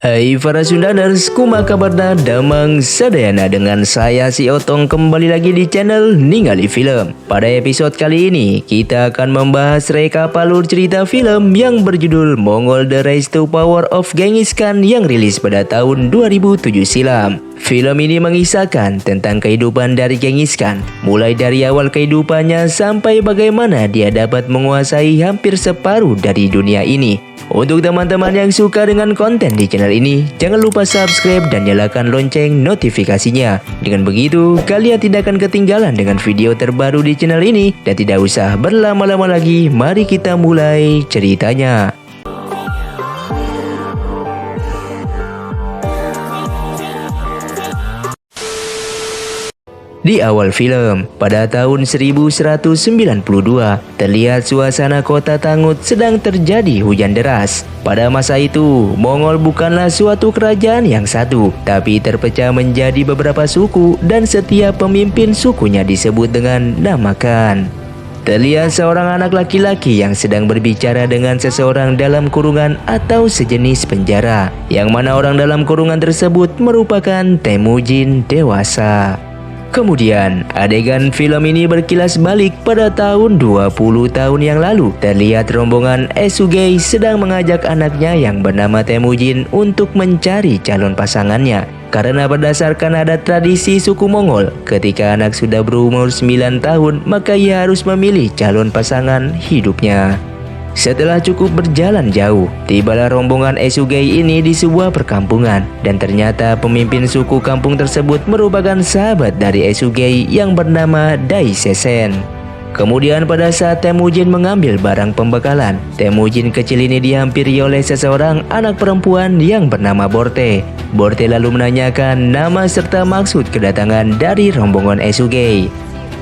Hai para Sundaners, kumaha kabarna damang sadayana dengan saya si Otong kembali lagi di channel Ningali Film. Pada episode kali ini kita akan membahas rekap alur cerita film yang berjudul Mongol The Rise to Power of Genghis Khan yang rilis pada tahun 2007 silam. Film ini mengisahkan tentang kehidupan dari Genghis Khan, mulai dari awal kehidupannya sampai bagaimana dia dapat menguasai hampir separuh dari dunia ini. Untuk teman-teman yang suka dengan konten di channel ini, jangan lupa subscribe dan nyalakan lonceng notifikasinya. Dengan begitu, kalian tidak akan ketinggalan dengan video terbaru di channel ini. Dan tidak usah berlama-lama lagi, mari kita mulai ceritanya. Di awal film, pada tahun 1192, terlihat suasana kota Tangut sedang terjadi hujan deras. Pada masa itu, Mongol bukanlah suatu kerajaan yang satu, tapi terpecah menjadi beberapa suku dan setiap pemimpin sukunya disebut dengan nama Khan. Terlihat seorang anak laki-laki yang sedang berbicara dengan seseorang dalam kurungan atau sejenis penjara, yang mana orang dalam kurungan tersebut merupakan Temujin dewasa. Kemudian, adegan film ini berkilas balik pada tahun 20 tahun yang lalu. Terlihat rombongan Esugei sedang mengajak anaknya yang bernama Temujin untuk mencari calon pasangannya. Karena berdasarkan adat tradisi suku Mongol, ketika anak sudah berumur 9 tahun, maka ia harus memilih calon pasangan hidupnya. Setelah cukup berjalan jauh, tibalah rombongan Esugei ini di sebuah perkampungan. Dan ternyata pemimpin suku kampung tersebut merupakan sahabat dari Esugei yang bernama Dai Sesen. Kemudian pada saat Temujin mengambil barang pembekalan, Temujin kecil ini dihampiri oleh seseorang anak perempuan yang bernama Borte. Borte lalu menanyakan nama serta maksud kedatangan dari rombongan Esugei.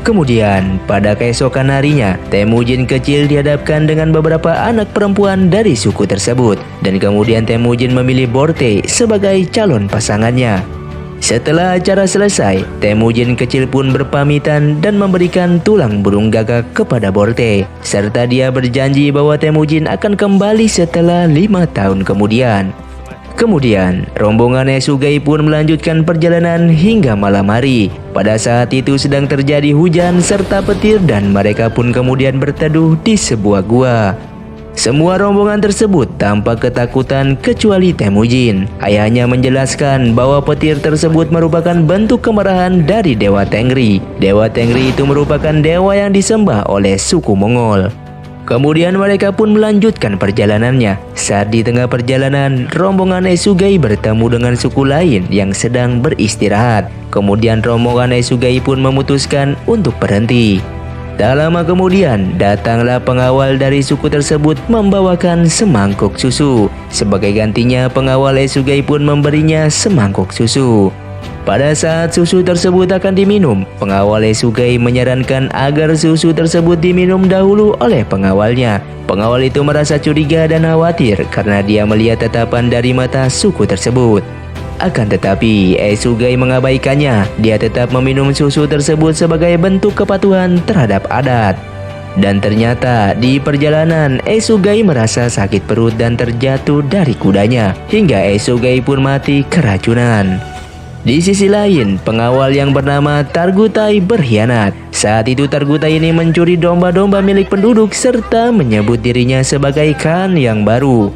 Kemudian, pada keesokan harinya, Temujin kecil dihadapkan dengan beberapa anak perempuan dari suku tersebut. Dan kemudian Temujin memilih Borte sebagai calon pasangannya. Setelah acara selesai, Temujin kecil pun berpamitan dan memberikan tulang burung gagak kepada Borte. Serta dia berjanji bahwa Temujin akan kembali setelah 5 tahun kemudian. Kemudian, rombongan Esugei pun melanjutkan perjalanan hingga malam hari. Pada saat itu sedang terjadi hujan serta petir dan mereka pun kemudian berteduh di sebuah gua. Semua rombongan tersebut tampak ketakutan kecuali Temujin. Ayahnya menjelaskan bahwa petir tersebut merupakan bentuk kemarahan dari Dewa Tengri. Dewa Tengri itu merupakan dewa yang disembah oleh suku Mongol. Kemudian mereka pun melanjutkan perjalanannya. Saat di tengah perjalanan, rombongan Esugei bertemu dengan suku lain yang sedang beristirahat. Kemudian rombongan Esugei pun memutuskan untuk berhenti. Tak lama kemudian, datanglah pengawal dari suku tersebut membawakan semangkuk susu. Sebagai gantinya, pengawal Esugei pun memberinya semangkuk susu. Pada saat susu tersebut akan diminum, pengawal Esugei menyarankan agar susu tersebut diminum dahulu oleh pengawalnya. Pengawal itu merasa curiga dan khawatir karena dia melihat tatapan dari mata suku tersebut. Akan tetapi, Esugei mengabaikannya. Dia tetap meminum susu tersebut sebagai bentuk kepatuhan terhadap adat. Dan ternyata di perjalanan, Esugei merasa sakit perut dan terjatuh dari kudanya. Hingga Esugei pun mati keracunan. Di sisi lain, pengawal yang bernama Targutai berkhianat. Saat itu Targutai ini mencuri domba-domba milik penduduk serta menyebut dirinya sebagai Khan yang baru.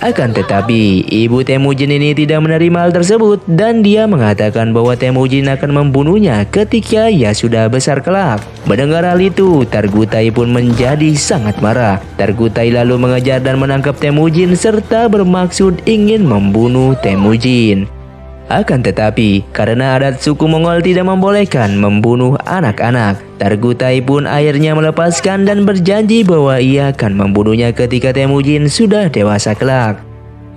Akan tetapi, ibu Temujin ini tidak menerima hal tersebut dan dia mengatakan bahwa Temujin akan membunuhnya ketika ia sudah besar kelak. Mendengar hal itu, Targutai pun menjadi sangat marah. Targutai lalu mengejar dan menangkap Temujin serta bermaksud ingin membunuh Temujin. Akan tetapi, karena adat suku Mongol tidak membolehkan membunuh anak-anak, Targutai pun akhirnya melepaskan dan berjanji bahwa ia akan membunuhnya ketika Temujin sudah dewasa kelak.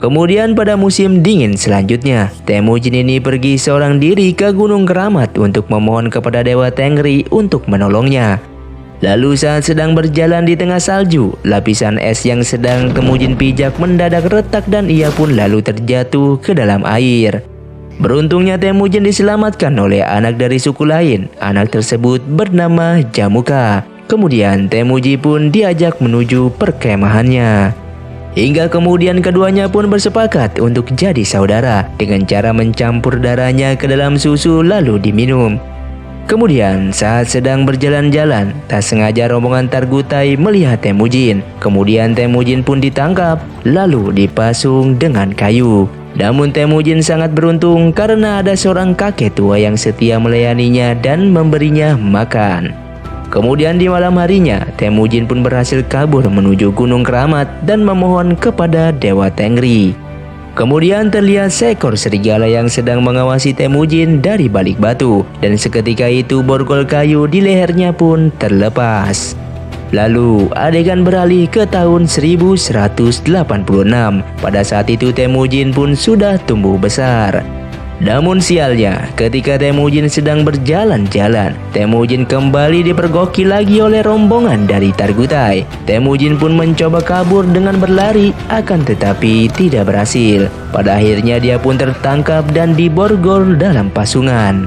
Kemudian pada musim dingin selanjutnya, Temujin ini pergi seorang diri ke Gunung Keramat untuk memohon kepada Dewa Tengri untuk menolongnya. Lalu saat sedang berjalan di tengah salju, lapisan es yang sedang Temujin pijak mendadak retak dan ia pun lalu terjatuh ke dalam air. Beruntungnya Temujin diselamatkan oleh anak dari suku lain. Anak tersebut bernama Jamuka. Kemudian Temujin pun diajak menuju perkemahannya. Hingga kemudian keduanya pun bersepakat untuk jadi saudara dengan cara mencampur darahnya ke dalam susu lalu diminum. Kemudian saat sedang berjalan-jalan, tak sengaja rombongan Targutai melihat Temujin. Kemudian Temujin pun ditangkap lalu dipasung dengan kayu. Namun Temujin sangat beruntung karena ada seorang kakek tua yang setia melayaninya dan memberinya makan. Kemudian di malam harinya, Temujin pun berhasil kabur menuju Gunung Keramat dan memohon kepada Dewa Tengri. Kemudian terlihat seekor serigala yang sedang mengawasi Temujin dari balik batu, dan seketika itu borgol kayu di lehernya pun terlepas. Lalu adegan beralih ke tahun 1186. Pada saat itu Temujin pun sudah tumbuh besar. Namun sialnya, ketika Temujin sedang berjalan-jalan, Temujin kembali dipergoki lagi oleh rombongan dari Targutai. Temujin pun mencoba kabur dengan berlari, akan tetapi tidak berhasil. Pada akhirnya dia pun tertangkap dan diborgol dalam pasungan.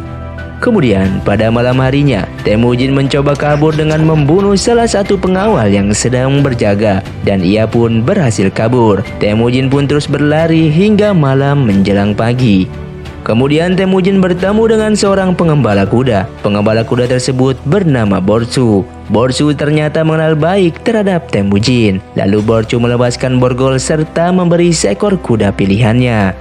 Kemudian pada malam harinya, Temujin mencoba kabur dengan membunuh salah satu pengawal yang sedang berjaga, dan ia pun berhasil kabur. Temujin pun terus berlari hingga malam menjelang pagi. Kemudian Temujin bertemu dengan seorang pengembala kuda. Pengembala kuda tersebut bernama Borsu. Borsu ternyata mengenal baik terhadap Temujin. Lalu Borsu melepaskan borgol serta memberi seekor kuda pilihannya.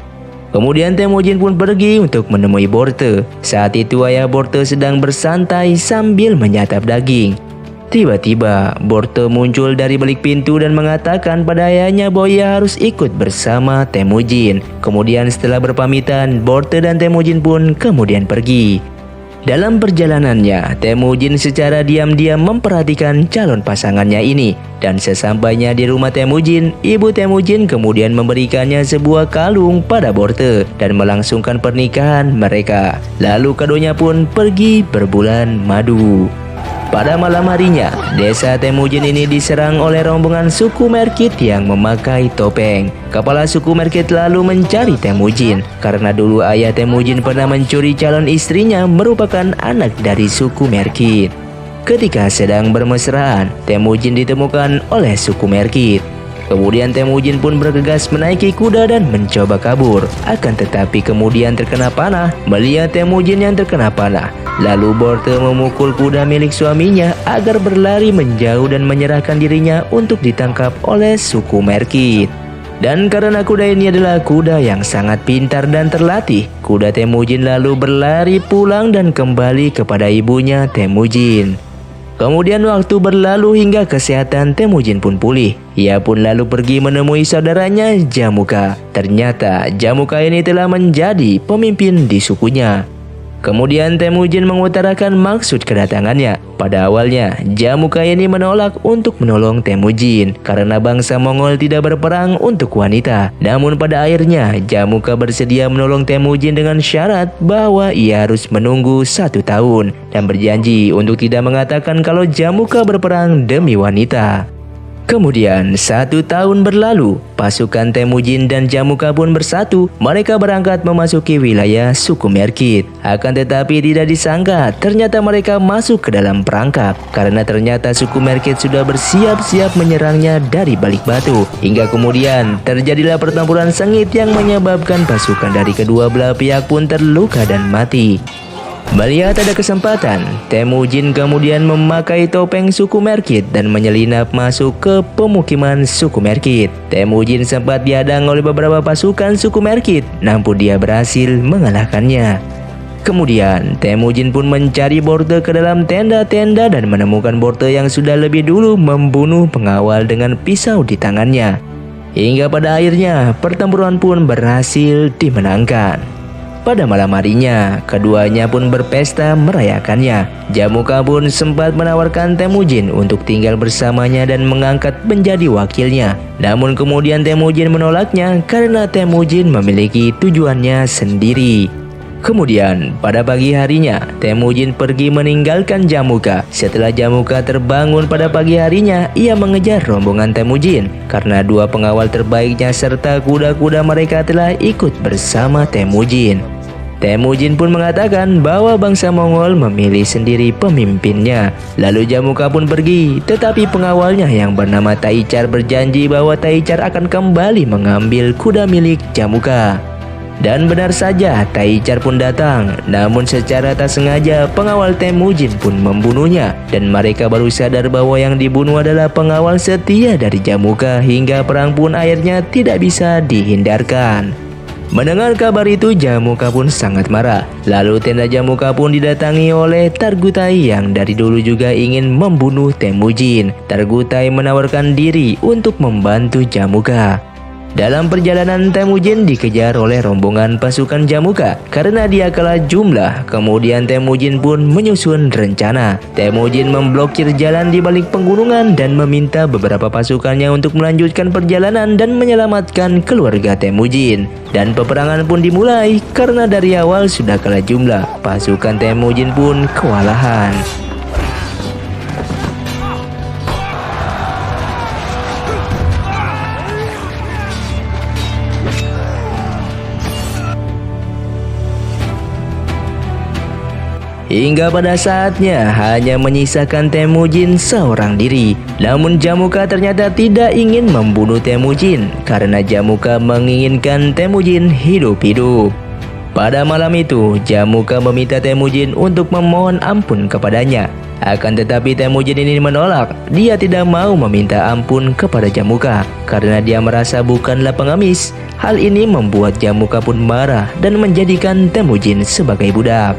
Kemudian Temujin pun pergi untuk menemui Borte. Saat itu ayah Borte sedang bersantai sambil menyantap daging. Tiba-tiba Borte muncul dari balik pintu dan mengatakan pada ayahnya bahwa ia harus ikut bersama Temujin. Kemudian setelah berpamitan, Borte dan Temujin pun kemudian pergi. Dalam perjalanannya, Temujin secara diam-diam memperhatikan calon pasangannya ini. Dan sesampainya di rumah Temujin, ibu Temujin kemudian memberikannya sebuah kalung pada Borte dan melangsungkan pernikahan mereka. Lalu keduanya pun pergi berbulan madu. Pada malam harinya, desa Temujin ini diserang oleh rombongan suku Merkit yang memakai topeng. Kepala suku Merkit lalu mencari Temujin karena dulu ayah Temujin pernah mencuri calon istrinya merupakan anak dari suku Merkit. Ketika sedang bermesraan, Temujin ditemukan oleh suku Merkit. Kemudian Temujin pun bergegas menaiki kuda dan mencoba kabur. Akan tetapi kemudian terkena panah. Melihat Temujin yang terkena panah, lalu Borte memukul kuda milik suaminya agar berlari menjauh dan menyerahkan dirinya untuk ditangkap oleh suku Merkit. Dan karena kuda ini adalah kuda yang sangat pintar dan terlatih, kuda Temujin lalu berlari pulang dan kembali kepada ibunya Temujin. Kemudian waktu berlalu hingga kesehatan Temujin pun pulih. Ia pun lalu pergi menemui saudaranya Jamuka. Ternyata Jamuka ini telah menjadi pemimpin di sukunya. Kemudian Temujin mengutarakan maksud kedatangannya. Pada awalnya, Jamuka ini menolak untuk menolong Temujin karena bangsa Mongol tidak berperang untuk wanita. Namun pada akhirnya, Jamuka bersedia menolong Temujin dengan syarat bahwa ia harus menunggu 1 tahun dan berjanji untuk tidak mengatakan kalau Jamuka berperang demi wanita. Kemudian 1 tahun berlalu, pasukan Temujin dan Jamuka pun bersatu. Mereka berangkat memasuki wilayah suku Merkit. Akan tetapi tidak disangka, ternyata mereka masuk ke dalam perangkap. Karena ternyata suku Merkit sudah bersiap-siap menyerangnya dari balik batu. Hingga kemudian terjadilah pertempuran sengit yang menyebabkan pasukan dari kedua belah pihak pun terluka dan mati. Melihat ada kesempatan, Temujin kemudian memakai topeng suku Merkit dan menyelinap masuk ke pemukiman suku Merkit. Temujin sempat dihadang oleh beberapa pasukan suku Merkit, namun dia berhasil mengalahkannya. Kemudian Temujin pun mencari Borte ke dalam tenda-tenda dan menemukan Borte yang sudah lebih dulu membunuh pengawal dengan pisau di tangannya. Hingga pada akhirnya pertempuran pun berhasil dimenangkan. Pada malam harinya, keduanya pun berpesta merayakannya. Jamuka pun sempat menawarkan Temujin untuk tinggal bersamanya dan mengangkat menjadi wakilnya. Namun kemudian Temujin menolaknya karena Temujin memiliki tujuannya sendiri. Kemudian pada pagi harinya, Temujin pergi meninggalkan Jamuka. Setelah Jamuka terbangun pada pagi harinya, ia mengejar rombongan Temujin karena 2 pengawal terbaiknya serta kuda-kuda mereka telah ikut bersama Temujin. Temujin pun mengatakan bahwa bangsa Mongol memilih sendiri pemimpinnya. Lalu Jamuka pun pergi, tetapi pengawalnya yang bernama Taichar berjanji bahwa Taichar akan kembali mengambil kuda milik Jamuka. Dan benar saja, Taichar pun datang. Namun secara tak sengaja, pengawal Temujin pun membunuhnya. Dan mereka baru sadar bahwa yang dibunuh adalah pengawal setia dari Jamuka, hingga perang pun akhirnya tidak bisa dihindarkan. Mendengar kabar itu, Jamuka pun sangat marah. Lalu tenda Jamuka pun didatangi oleh Targutai yang dari dulu juga ingin membunuh Temujin. Targutai menawarkan diri untuk membantu Jamuka. Dalam perjalanan, Temujin dikejar oleh rombongan pasukan Jamuka karena dia kalah jumlah. Kemudian Temujin pun menyusun rencana. Temujin memblokir jalan di balik pegunungan dan meminta beberapa pasukannya untuk melanjutkan perjalanan dan menyelamatkan keluarga Temujin. Dan peperangan pun dimulai karena dari awal sudah kalah jumlah. Pasukan Temujin pun kewalahan. Hingga pada saatnya hanya menyisakan Temujin seorang diri. Namun Jamuka ternyata tidak ingin membunuh Temujin karena Jamuka menginginkan Temujin hidup-hidup. Pada malam itu, Jamuka meminta Temujin untuk memohon ampun kepadanya. Akan tetapi Temujin ini menolak. Dia tidak mau meminta ampun kepada Jamuka karena dia merasa bukanlah pengemis. Hal ini membuat Jamuka pun marah dan menjadikan Temujin sebagai budak.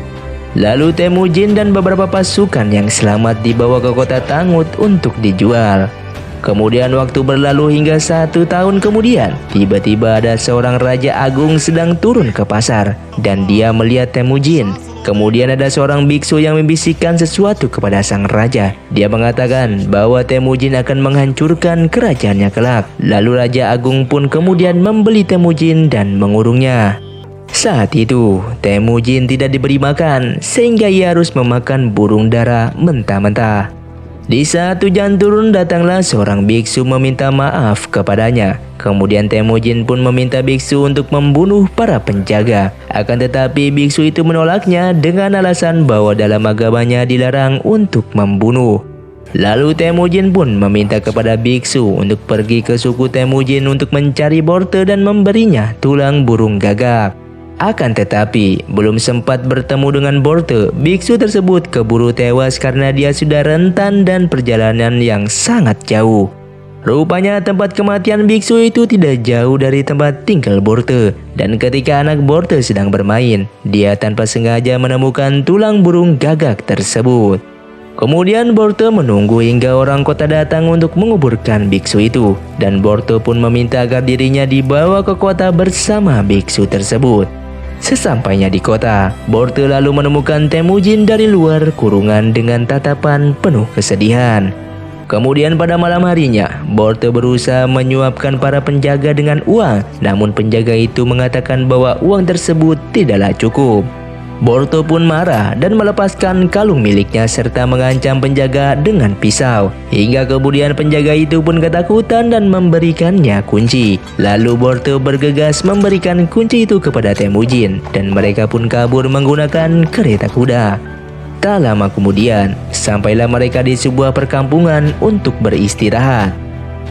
Lalu Temujin dan beberapa pasukan yang selamat dibawa ke kota Tangut untuk dijual. Kemudian waktu berlalu hingga 1 tahun kemudian, tiba-tiba ada seorang raja agung sedang turun ke pasar dan dia melihat Temujin. Kemudian ada seorang biksu yang membisikkan sesuatu kepada sang raja. Dia mengatakan bahwa Temujin akan menghancurkan kerajaannya kelak. Lalu raja agung pun kemudian membeli Temujin dan mengurungnya. Saat itu, Temujin tidak diberi makan sehingga ia harus memakan burung dara mentah-mentah. Di saat hujan turun, datanglah seorang biksu meminta maaf kepadanya. Kemudian Temujin pun meminta biksu untuk membunuh para penjaga. Akan tetapi biksu itu menolaknya dengan alasan bahwa dalam agamanya dilarang untuk membunuh. Lalu Temujin pun meminta kepada biksu untuk pergi ke suku Temujin untuk mencari Borte dan memberinya tulang burung gagak. Akan tetapi, belum sempat bertemu dengan Borte, biksu tersebut keburu tewas karena dia sudah rentan dan perjalanan yang sangat jauh. Rupanya tempat kematian biksu itu tidak jauh dari tempat tinggal Borte. Dan ketika anak Borte sedang bermain, dia tanpa sengaja menemukan tulang burung gagak tersebut. Kemudian Borte menunggu hingga orang kota datang untuk menguburkan biksu itu. Dan Borte pun meminta agar dirinya dibawa ke kota bersama biksu tersebut. Sesampainya di kota, Borte lalu menemukan Temujin dari luar kurungan dengan tatapan penuh kesedihan. Kemudian pada malam harinya, Borte berusaha menyuapkan para penjaga dengan uang. Namun penjaga itu mengatakan bahwa uang tersebut tidaklah cukup. Borte pun marah dan melepaskan kalung miliknya serta mengancam penjaga dengan pisau. Hingga kemudian penjaga itu pun ketakutan dan memberikannya kunci. Lalu Borte bergegas memberikan kunci itu kepada Temujin dan mereka pun kabur menggunakan kereta kuda. Tak lama kemudian, sampailah mereka di sebuah perkampungan untuk beristirahat.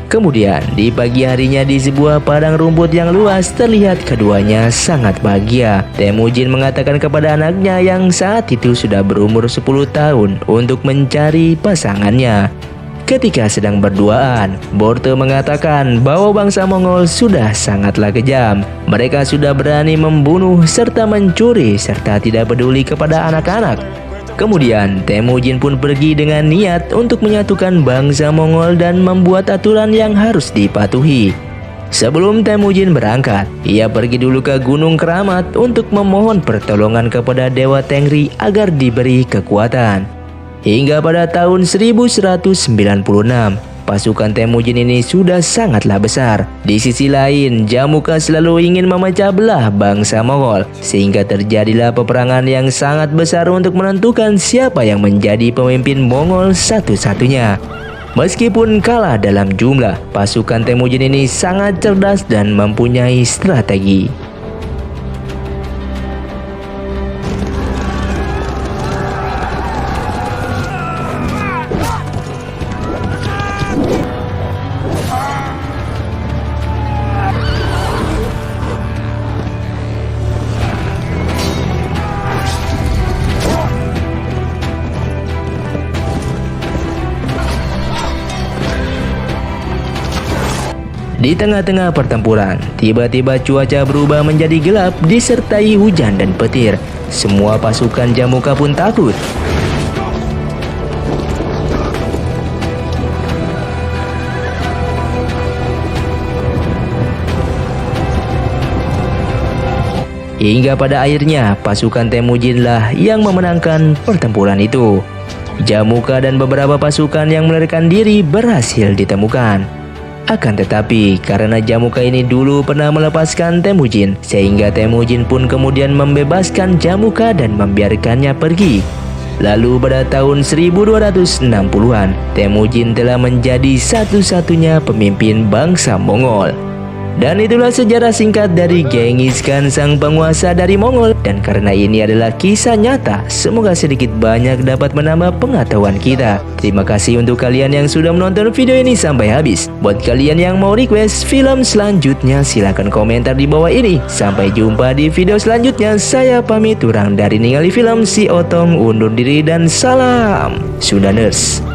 Kemudian di pagi harinya di sebuah padang rumput yang luas terlihat keduanya sangat bahagia. Temujin mengatakan kepada anaknya yang saat itu sudah berumur 10 tahun untuk mencari pasangannya. Ketika sedang berduaan, Borte mengatakan bahwa bangsa Mongol sudah sangatlah kejam. Mereka sudah berani membunuh serta mencuri serta tidak peduli kepada anak-anak. Kemudian Temujin pun pergi dengan niat untuk menyatukan bangsa Mongol dan membuat aturan yang harus dipatuhi. Sebelum Temujin berangkat, ia pergi dulu ke Gunung Keramat untuk memohon pertolongan kepada Dewa Tengri agar diberi kekuatan. Hingga pada tahun 1196, pasukan Temujin ini sudah sangatlah besar. Di sisi lain, Jamuka selalu ingin memecah belah bangsa Mongol, sehingga terjadilah peperangan yang sangat besar untuk menentukan siapa yang menjadi pemimpin Mongol satu-satunya. Meskipun kalah dalam jumlah, pasukan Temujin ini sangat cerdas dan mempunyai strategi. Di tengah-tengah pertempuran, tiba-tiba cuaca berubah menjadi gelap disertai hujan dan petir. Semua pasukan Jamuka pun takut. Hingga pada akhirnya pasukan Temujinlah yang memenangkan pertempuran itu. Jamuka dan beberapa pasukan yang melarikan diri berhasil ditemukan. Akan tetapi karena Jamuka ini dulu pernah melepaskan Temujin, sehingga Temujin pun kemudian membebaskan Jamuka dan membiarkannya pergi. Lalu pada tahun 1260-an, Temujin telah menjadi satu-satunya pemimpin bangsa Mongol. Dan itulah sejarah singkat dari Genghis Khan, sang penguasa dari Mongol. Dan karena ini adalah kisah nyata, semoga sedikit banyak dapat menambah pengetahuan kita. Terima kasih untuk kalian yang sudah menonton video ini sampai habis. Buat kalian yang mau request film selanjutnya, silahkan komentar di bawah ini. Sampai jumpa di video selanjutnya. Saya pamit, kurang dari ningali film si Otong undur diri dan salam Sundaners.